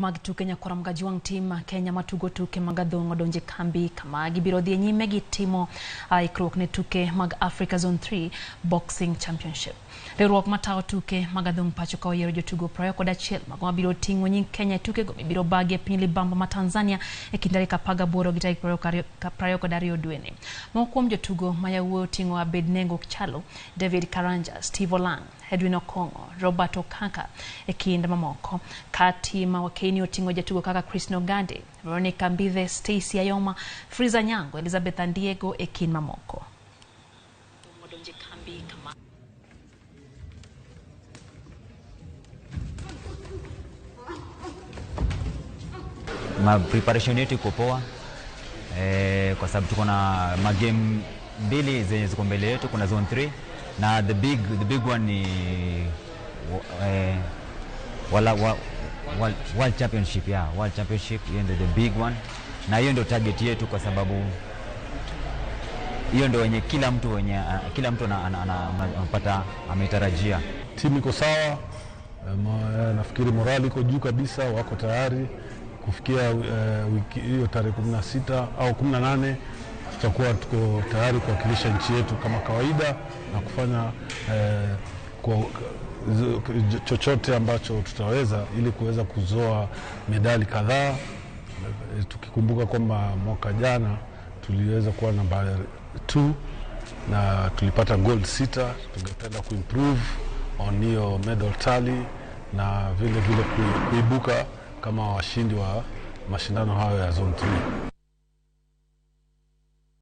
Mag tuke nyakora magajuang tim Kenya matugo tuke mag adhong odonje kambi kama gibiro dhi nyime gi timo ikruok ne tuke mag Africa Zone 3 Boxing Championship. Riwruok matao tuke mag adhong pacho ka oyiero jotugo 21 mag mabiro ting'o nying Kenya tuke go mibiro bagi e piny libamba ma Tanzania e kind tarik 18 gi tarik 22 dwe ni. Moko kuom jotugo ma yawuoyi oting'o Abednego Chalo, David Karanja, Steve Olang, Edwin Okongo, Robert Okaka e kind mamoko. Kati ma wakeni oting'o jatugo kaka Chris Nogande, Veronica Mbithe, Stacy Ayoma, Friza Nyango, Elizabeth Andiego e kind mamoko. Ma preparation yetu iko poa kwa sababu tuko na magame mbili zenye ziko mbele yetu. Kuna zone 3 na the big one ni World Championship. World Championship, hiyo ndio the big one, na hiyo ndio target yetu kwa sababu hiyo ndio wenye kila mtu anapata ametarajia. Timu iko sawa, nafikiri morali iko juu kabisa, wako tayari kufikia wiki hiyo tarehe 16 au 18 tutakuwa tuko tayari kuwakilisha nchi yetu kama kawaida na kufanya chochote ambacho tutaweza ili kuweza kuzoa medali kadhaa, tukikumbuka kwamba mwaka jana tuliweza kuwa namba 2 na tulipata gold 6. Tungependa kuimprove on hiyo medal tally na vile kuibuka kama washindi wa mashindano hayo ya zone 3.